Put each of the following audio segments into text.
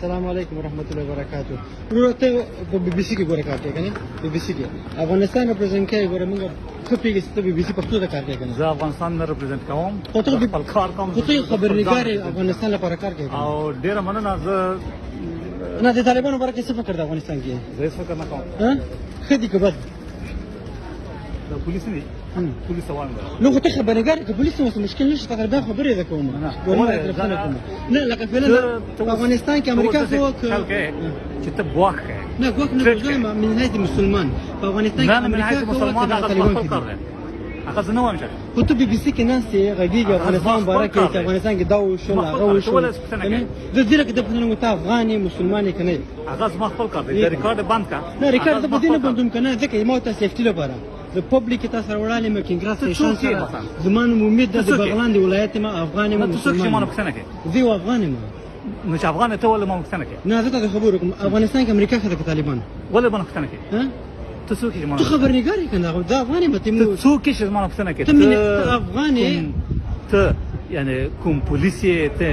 السلام علیکم ورحمۃ اللہ وبرکاتہ. ورته په بي بي سي کې ګوره کار کوي کنه بي بي سي کې افغانستان ریپرزینټ کوي ګوره موږ خپل کې ست بي بي سي پښتو ته کار کوي کنه زه افغانستان نه ریپرزینټ کوم خو ته خپل کار کوم خو ته خبرنګار افغانستان لپاره کار کوي او ډیر مننه زه نه د طالبانو باره کې څه فکر د افغانستان کې زه هیڅ فکر نه کوم ها خدي کې بد د پولیس نه پولیس وان نو خو ته خبرنګار کې پولیس نو مشکل نشته تقریبا خبرې ده کوم نه لکه فعلا په افغانستان کې امریکا خو چې ته ګواښ نه ګواښ نه ګواښ من نهایت مسلمان په افغانستان کې امریکا مسلمان هغه خپل کار دی هغه زه نه وایم چې خو ته بي بي سي کې ناست یې غږیږي افغانستان باره کې چې افغانستان کې دا وشول هغه وشول زه دې لکه د پوښتنه ته افغان یې مسلمان یې که نه هغه زما خپل کار دی د ریکارډ بند کا نه ریکارډ د بدینه بندوم کنه ځکه ما ته سیفټي لپاره د پبلک تاسو وړاندې مې کینګراس سټیشن سره زمون امید د بغلان دی ولایت ما افغان یم مسلمان زه افغان یم نو چې افغان ته ولې ما مختنه کې نه زه ته خبر کوم افغانستان کې امریکا خدای طالبان ولې ما مختنه کې ها ته څوک یې ته خبرنګار یې کنه دا افغان یم ته څوک یې ما مختنه کې ته افغان یې ته یعنی کوم پولیس یې ته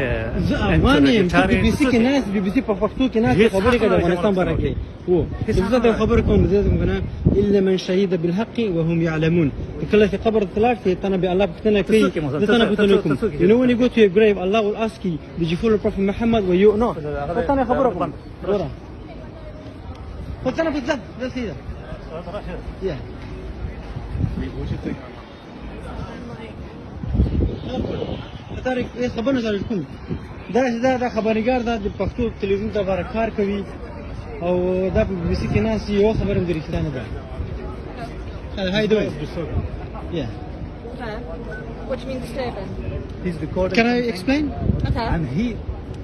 افغان یم چې بي بي سي کې ناس بي بي سي په پښتو کې ناس خبرې کوي افغانستان باره کې وو زه ته خبر کوم زه کنه الا من شهید بالحق وهم يعلمون کله چې قبر طلاق ته تنه به الله بتنه کوي زه تنه بتنه کوم you know when you go to your grave Allah will ask you did you follow Prophet Muhammad or you no تنه خبر کوم ورا خو تنه بالذات بس كده yeah طارق ايه خبرنا زال کوم دا خبرنګار دا د پښتو ټلویزیون لپاره کار کوي او دا په بي بي سي کې ناس یو خبرم د رښتانه ده how you doing yeah what do you mean disturbing he's recording can I explain okay and he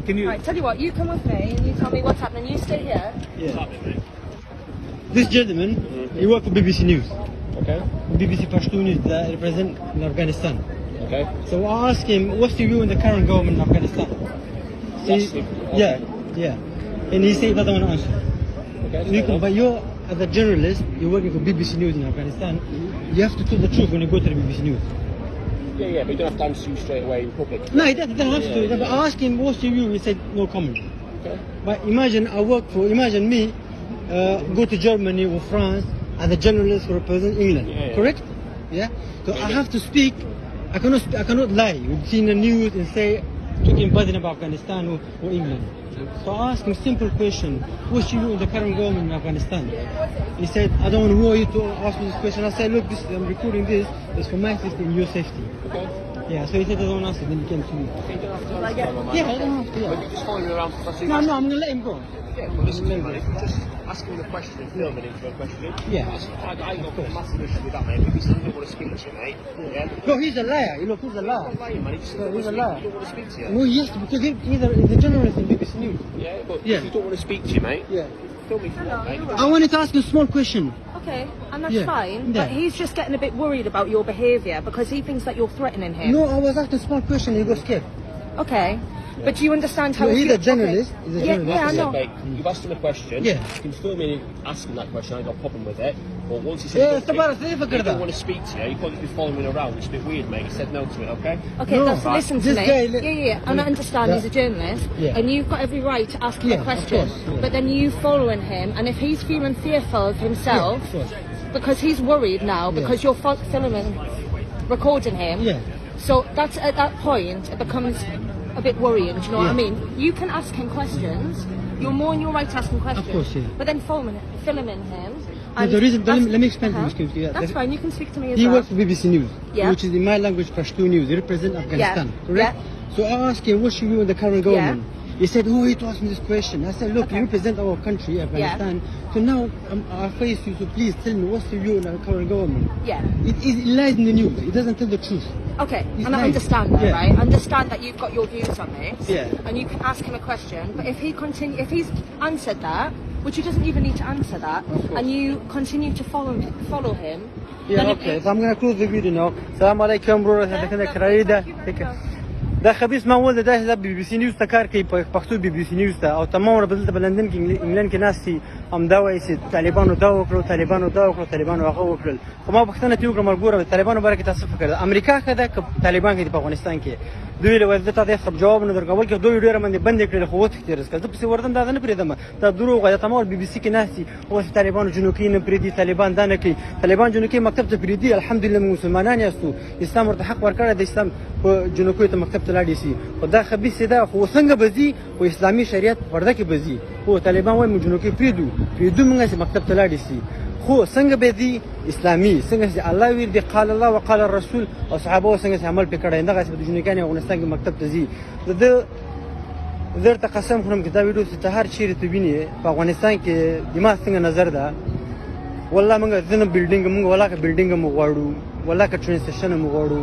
can you right tell you what you come with me and you tell me what's happening you stay here yeah this gentleman he works for BBC News okay BBC Pashto News that represent Afghanistan. Okay. So I asked him, what's your view on the current government in Afghanistan? Yeah. And he said he doesn't want to answer. Okay. But you're, as a journalist, you're working for BBC News in Afghanistan. You have to tell the truth when you go to the BBC News. Yeah, but you don't have to answer you straight away in public. No, he doesn't have to. But I asked him, what's your view? He said, no comment. Okay. But imagine me, go to Germany or France as a journalist who represents England. Correct? Yeah. So I have to speak. I cannot lie. You've seen the news and say talking bad about Afghanistan or England. So I asked him a simple question. What's your view on the current government in Afghanistan? He said, I don't want you to ask me this question. I said, look, I'm recording this. It's for my safety and your safety. Okay. Yeah, so he said, I don't answer. Then he came to me. You don't have to answer. Yeah, I don't have to. But you just follow me around for No, I'm going to let him go. Yeah, well, listen to me, man. If you just ask him the question and film it into a question. Yeah. I got a massive issue with that, mate. Because he don't want to speak to you, mate. Yeah. No, he's a liar. Look, he's a liar. He's not lying, man. He just No, don't he's a want liar. to speak to you. No, yes, because he's a journalist in BBC News. Yeah, but Yeah. if you don't want to speak to you, mate, Yeah. film me through that, mate. I wanted to ask you a small question. okay and that's Yeah. fine Yeah. but he's just getting a bit worried about your behaviour because he thinks that you're threatening him No, I was asking a small question. He got scared. okay but do you understand how No, it he's a feels? journalist. Okay. He's a Yeah, journalist. I know. Mate, you've asked him a question. Yeah. You can film me asking that question. I ain't got a problem with it. But once he said Yeah, he it's about don't, a he don't want to speak to you, you can't just be following me around. It's a bit weird, mate. He said no to it, okay? Okay, No, that's, listen to this me. guy Yeah, and I understand Yeah. he's a journalist, Yeah. and you've got every right to ask him Yeah, a of question. course, yeah. But then you following him, and if he's feeling fearful of himself, Yeah, of course. because he's worried now, because you're filming, recording him. Yeah. So that's at that point it becomes a bit worrying. Do you know what I Yeah. mean? You can ask him questions. You're more in your right to ask him questions. course, yeah. But then filming him. Yeah, the reason, let me explain to you. Yeah, That's fine. You can speak to me as He well. works for BBC News, Yeah. which is in my language Pashto News. He represents Afghanistan, correct? Yeah. So I asked him, what's your view on the current government? He said, who to ask me this question? I said, look, you represent our country, Afghanistan. So now I face you, so please tell me, what's your view on the current government? Yeah. It lies in the news. It doesn't tell the truth. Okay, He's and I nice. understand that, Yeah. right? I understand that you've got your views on this. Yeah. And you can ask him a question, but if he's answered that, which he doesn't even need to answer that, course. and you continue to follow him. Yeah, then okay. So I'm going to close the video now. Salam alaikum, bro. دا خبيث ما ولد دا بي بي سي نيوز ته کار کوي په پښتو بي بي سي نيوز ته او تمام ور بدلته بلندن کې انګلند کې ناسي هم دا وایي چې طالبانو دا وکړو طالبانو هغه وکړل خو ما پښتنه پیو کوم ګوره طالبانو باره کې تاسو فکر ده امریکا خده ک طالبان کې په افغانستان کې دوی له وځه ته خبر جواب نه درکول کې دوی ډیر باندې بند کړل خو وخت تیر اسکل ته په وردن دا نه پریدم دا دروغ دا تمام بي بي سي کې ناسي او طالبان جنوکي نه پریدي طالبان دا نه کوي طالبان جنوکي مکتب ته پریدي الحمدلله مسلمانان یاستو اسلام ورته حق ورکړی د اسلام په جنوکي ته مکتب ته لاړ شي خدا خبيث دا خو څنګه بزي او اسلامي شریعت ورده کې بزي او طالبان وايي جنوکي پریدو موږ مکتب ته لاړ شي خو څنګه به دي اسلامي څنګه چې الله ویل دی قال الله وقال الرسول او صحابه څنګه عمل پکړای دغه د جنوکاني افغانستان کې مکتب ته ځي د درته قسم خورم چې دا ویډیو چې هر چیرې ته ویني په افغانستان کې دماغ څنګه نظر ده والله موږ ځنه بلډینګ موږ ولاکه بلډینګ مو غواړو ولاکه ټرانزیشن مو غواړو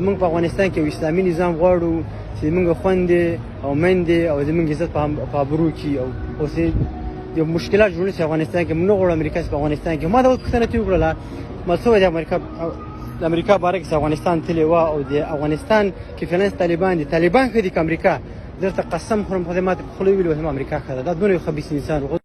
موږ په افغانستان کې اسلامي نظام غواړو چې موږ خوندې او مندې او زموږ عزت په ابرو کې او چې یو مشکلات جوړ شي افغانستان کې موږ غواړو امریکا په افغانستان کې ما دا وختونه تی وکړه ما څو د امریکا باره کې افغانستان تللی و او د افغانستان کې فلانس طالبان خدي امریکا درته قسم خورم خدمات خلوی ویل هم امریکا خدای دا دونه خبيث انسان